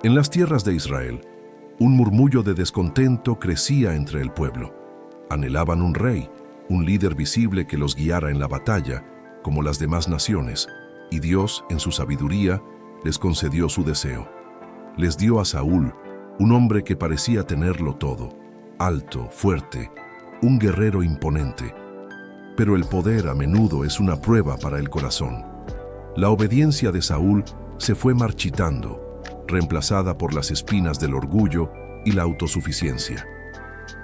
En las tierras de Israel, un murmullo de descontento crecía entre el pueblo. Anhelaban un rey, un líder visible que los guiara en la batalla, como las demás naciones, y Dios, en su sabiduría, les concedió su deseo. Les dio a Saúl, un hombre que parecía tenerlo todo, alto, fuerte, un guerrero imponente. Pero el poder a menudo es una prueba para el corazón. La obediencia de Saúl se fue marchitando, reemplazada por las espinas del orgullo y la autosuficiencia.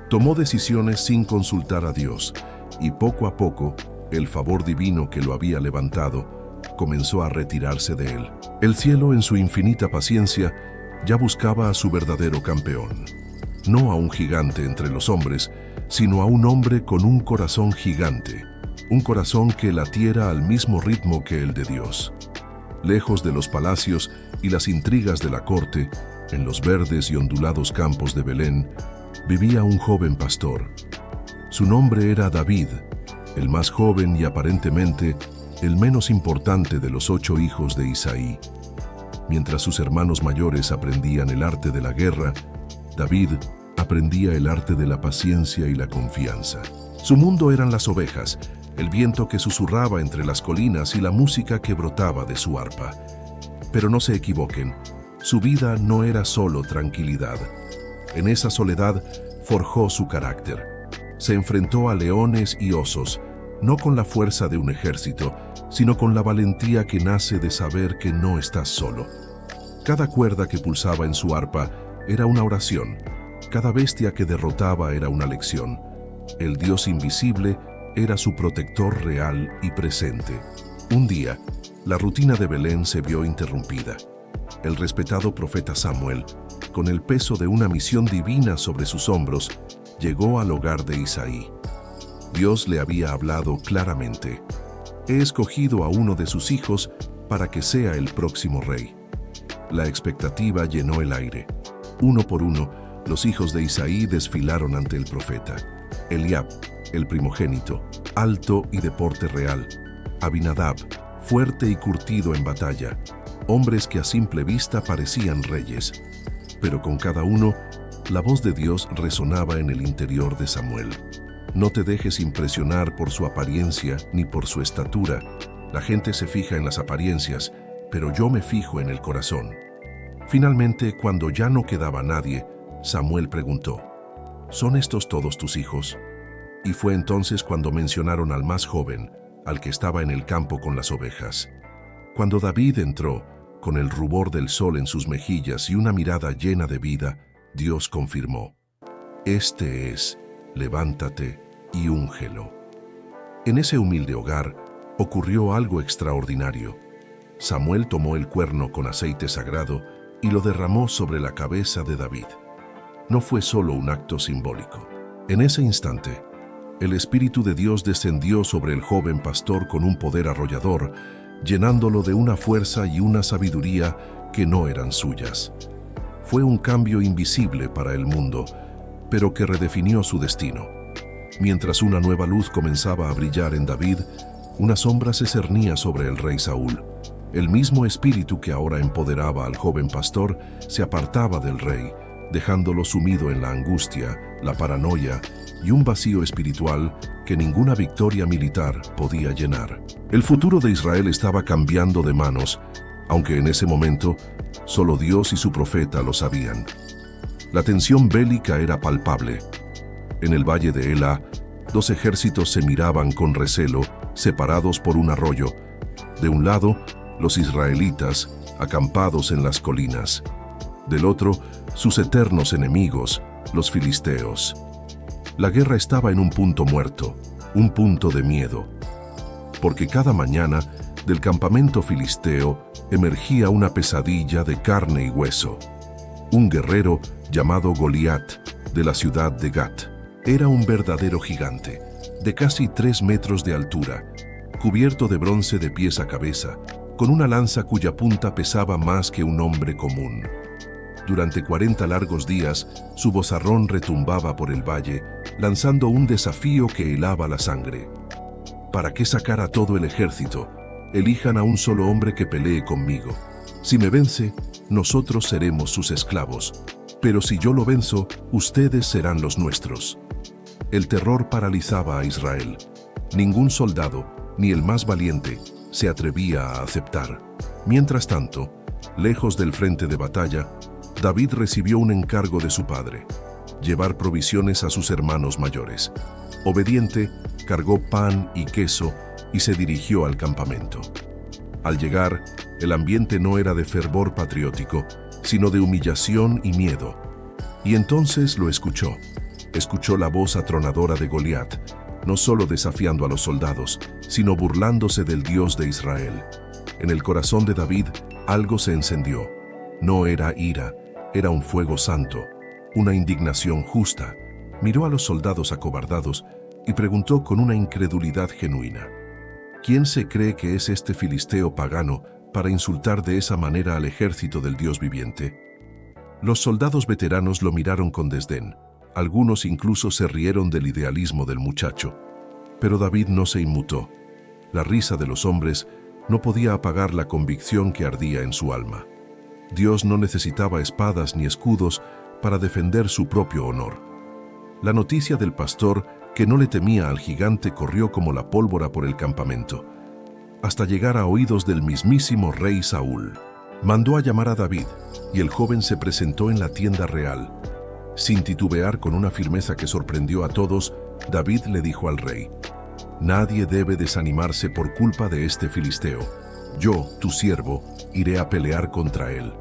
Tomó decisiones sin consultar a Dios, y poco a poco, el favor divino que lo había levantado comenzó a retirarse de él. El cielo, en su infinita paciencia, ya buscaba a su verdadero campeón. No a un gigante entre los hombres, sino a un hombre con un corazón gigante, un corazón que latiera al mismo ritmo que el de Dios. Lejos de los palacios y las intrigas de la corte, en los verdes y ondulados campos de Belén, vivía un joven pastor. Su nombre era David, el más joven y aparentemente el menos importante de los 8 hijos de Isaí. Mientras sus hermanos mayores aprendían el arte de la guerra, David aprendía el arte de la paciencia y la confianza. Su mundo eran las ovejas, el viento que susurraba entre las colinas y la música que brotaba de su arpa. Pero no se equivoquen, su vida no era solo tranquilidad. En esa soledad forjó su carácter. Se enfrentó a leones y osos, no con la fuerza de un ejército, sino con la valentía que nace de saber que no estás solo. Cada cuerda que pulsaba en su arpa era una oración, cada bestia que derrotaba era una lección. El Dios invisible era su protector real y presente. Un día, la rutina de Belén se vio interrumpida. El respetado profeta Samuel, con el peso de una misión divina sobre sus hombros, llegó al hogar de Isaí. Dios le había hablado claramente: «He escogido a uno de sus hijos para que sea el próximo rey». La expectativa llenó el aire. Uno por uno, los hijos de Isaí desfilaron ante el profeta. Eliab, el primogénito, alto y de porte real. Abinadab, fuerte y curtido en batalla. Hombres que a simple vista parecían reyes. Pero con cada uno, la voz de Dios resonaba en el interior de Samuel. No te dejes impresionar por su apariencia ni por su estatura. La gente se fija en las apariencias, pero yo me fijo en el corazón. Finalmente, cuando ya no quedaba nadie, Samuel preguntó: ¿son estos todos tus hijos? Y fue entonces cuando mencionaron al más joven, al que estaba en el campo con las ovejas. Cuando David entró, con el rubor del sol en sus mejillas y una mirada llena de vida, Dios confirmó: «Este es, levántate y úngelo». En ese humilde hogar ocurrió algo extraordinario. Samuel tomó el cuerno con aceite sagrado y lo derramó sobre la cabeza de David. No fue solo un acto simbólico. En ese instante, el Espíritu de Dios descendió sobre el joven pastor con un poder arrollador, llenándolo de una fuerza y una sabiduría que no eran suyas. Fue un cambio invisible para el mundo, pero que redefinió su destino. Mientras una nueva luz comenzaba a brillar en David, una sombra se cernía sobre el rey Saúl. El mismo espíritu que ahora empoderaba al joven pastor se apartaba del rey, dejándolo sumido en la angustia, la paranoia y un vacío espiritual que ninguna victoria militar podía llenar. El futuro de Israel estaba cambiando de manos, aunque en ese momento solo Dios y su profeta lo sabían. La tensión bélica era palpable. En el valle de Ela, 2 ejércitos se miraban con recelo, separados por un arroyo. De un lado, los israelitas, acampados en las colinas. Del otro, sus eternos enemigos, los filisteos. La guerra estaba en un punto muerto, un punto de miedo. Porque cada mañana, del campamento filisteo, emergía una pesadilla de carne y hueso. Un guerrero llamado Goliat, de la ciudad de Gat. Era un verdadero gigante, de casi 3 metros de altura, cubierto de bronce de pies a cabeza, con una lanza cuya punta pesaba más que un hombre común. Durante 40 largos días, su vozarrón retumbaba por el valle, lanzando un desafío que helaba la sangre. ¿Para qué sacar a todo el ejército? Elijan a un solo hombre que pelee conmigo. Si me vence, nosotros seremos sus esclavos, pero si yo lo venzo, ustedes serán los nuestros. El terror paralizaba a Israel. Ningún soldado, ni el más valiente, se atrevía a aceptar. Mientras tanto, lejos del frente de batalla, David recibió un encargo de su padre: llevar provisiones a sus hermanos mayores. Obediente, cargó pan y queso y se dirigió al campamento. Al llegar, el ambiente no era de fervor patriótico, sino de humillación y miedo. Y entonces lo escuchó. Escuchó la voz atronadora de Goliat, no solo desafiando a los soldados, sino burlándose del Dios de Israel. En el corazón de David algo se encendió. No era ira, era un fuego santo, una indignación justa. Miró a los soldados acobardados y preguntó con una incredulidad genuina: ¿quién se cree que es este filisteo pagano para insultar de esa manera al ejército del Dios viviente? Los soldados veteranos lo miraron con desdén. Algunos incluso se rieron del idealismo del muchacho. Pero David no se inmutó. La risa de los hombres no podía apagar la convicción que ardía en su alma. Dios no necesitaba espadas ni escudos para defender su propio honor. La noticia del pastor, que no le temía al gigante, corrió como la pólvora por el campamento, hasta llegar a oídos del mismísimo rey Saúl. Mandó a llamar a David, y el joven se presentó en la tienda real. Sin titubear, con una firmeza que sorprendió a todos, David le dijo al rey: «Nadie debe desanimarse por culpa de este filisteo. Yo, tu siervo, iré a pelear contra él».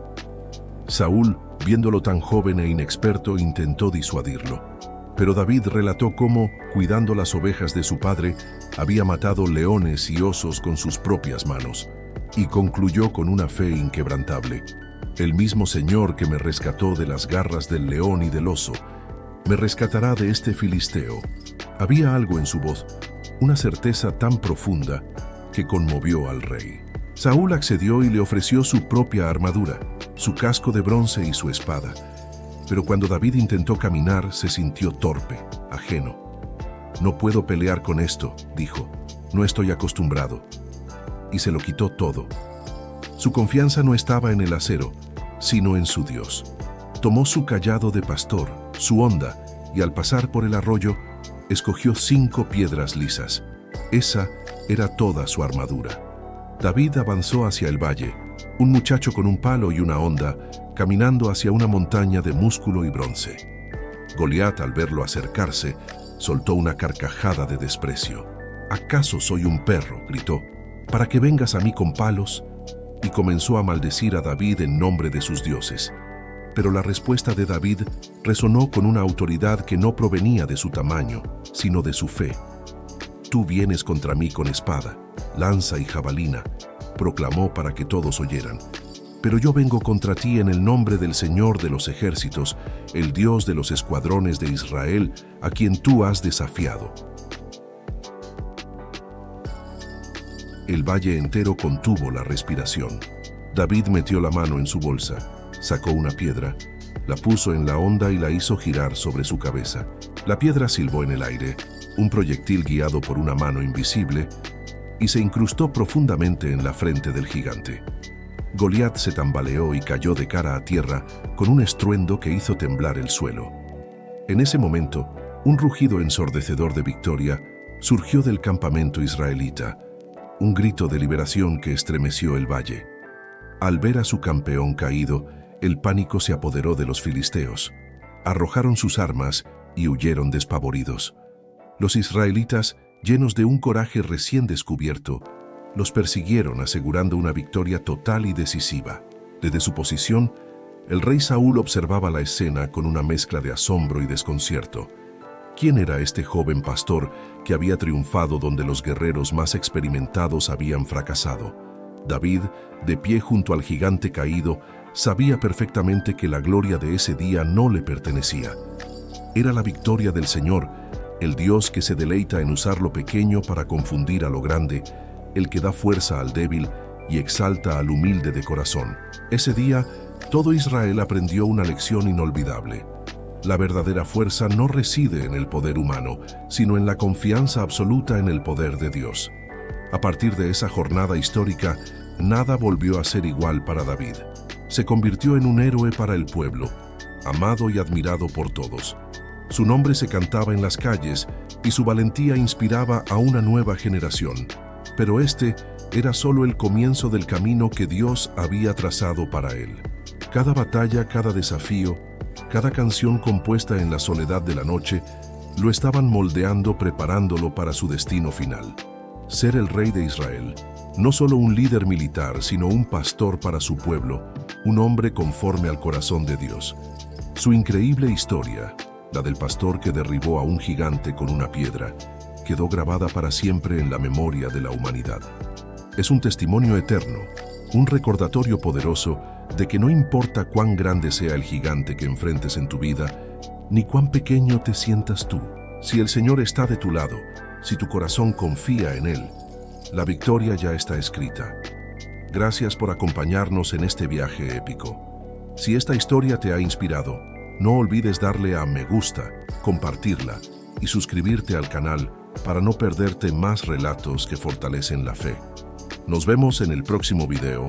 Saúl, viéndolo tan joven e inexperto, intentó disuadirlo. Pero David relató cómo, cuidando las ovejas de su padre, había matado leones y osos con sus propias manos, y concluyó con una fe inquebrantable: «El mismo Señor que me rescató de las garras del león y del oso, me rescatará de este filisteo». Había algo en su voz, una certeza tan profunda, que conmovió al rey. Saúl accedió y le ofreció su propia armadura, su casco de bronce y su espada. Pero cuando David intentó caminar, se sintió torpe, ajeno. «No puedo pelear con esto», dijo. «No estoy acostumbrado». Y se lo quitó todo. Su confianza no estaba en el acero, sino en su Dios. Tomó su cayado de pastor, su honda, y al pasar por el arroyo, escogió 5 piedras lisas. Esa era toda su armadura. David avanzó hacia el valle, un muchacho con un palo y una honda, caminando hacia una montaña de músculo y bronce. Goliat, al verlo acercarse, soltó una carcajada de desprecio. «¿Acaso soy un perro?», gritó, «para que vengas a mí con palos?» Y comenzó a maldecir a David en nombre de sus dioses. Pero la respuesta de David resonó con una autoridad que no provenía de su tamaño, sino de su fe. «Tú vienes contra mí con espada, lanza y jabalina», proclamó para que todos oyeran. «Pero yo vengo contra ti en el nombre del Señor de los ejércitos, el Dios de los escuadrones de Israel, a quien tú has desafiado». El valle entero contuvo la respiración. David metió la mano en su bolsa, sacó una piedra, la puso en la honda y la hizo girar sobre su cabeza. La piedra silbó en el aire, un proyectil guiado por una mano invisible, y se incrustó profundamente en la frente del gigante. Goliat se tambaleó y cayó de cara a tierra con un estruendo que hizo temblar el suelo. En ese momento, un rugido ensordecedor de victoria surgió del campamento israelita, un grito de liberación que estremeció el valle. Al ver a su campeón caído, el pánico se apoderó de los filisteos. Arrojaron sus armas y huyeron despavoridos. Los israelitas, llenos de un coraje recién descubierto, los persiguieron asegurando una victoria total y decisiva. Desde su posición, el rey Saúl observaba la escena con una mezcla de asombro y desconcierto. ¿Quién era este joven pastor que había triunfado donde los guerreros más experimentados habían fracasado? David, de pie junto al gigante caído, sabía perfectamente que la gloria de ese día no le pertenecía. Era la victoria del Señor, el Dios que se deleita en usar lo pequeño para confundir a lo grande, el que da fuerza al débil y exalta al humilde de corazón. Ese día, todo Israel aprendió una lección inolvidable. La verdadera fuerza no reside en el poder humano, sino en la confianza absoluta en el poder de Dios. A partir de esa jornada histórica, nada volvió a ser igual para David. se convirtió en un héroe para el pueblo, amado y admirado por todos. Su nombre se cantaba en las calles y su valentía inspiraba a una nueva generación. Pero este era solo el comienzo del camino que Dios había trazado para él. Cada batalla, cada desafío, cada canción compuesta en la soledad de la noche, lo estaban moldeando, preparándolo para su destino final. Ser el rey de Israel, no solo un líder militar, sino un pastor para su pueblo, un hombre conforme al corazón de Dios. Su increíble historia, la del pastor que derribó a un gigante con una piedra, quedó grabada para siempre en la memoria de la humanidad. Es un testimonio eterno, un recordatorio poderoso de que no importa cuán grande sea el gigante que enfrentes en tu vida, ni cuán pequeño te sientas tú. Si el Señor está de tu lado, si tu corazón confía en Él, la victoria ya está escrita. Gracias por acompañarnos en este viaje épico. Si esta historia te ha inspirado, no olvides darle a me gusta, compartirla y suscribirte al canal para no perderte más relatos que fortalecen la fe. Nos vemos en el próximo video.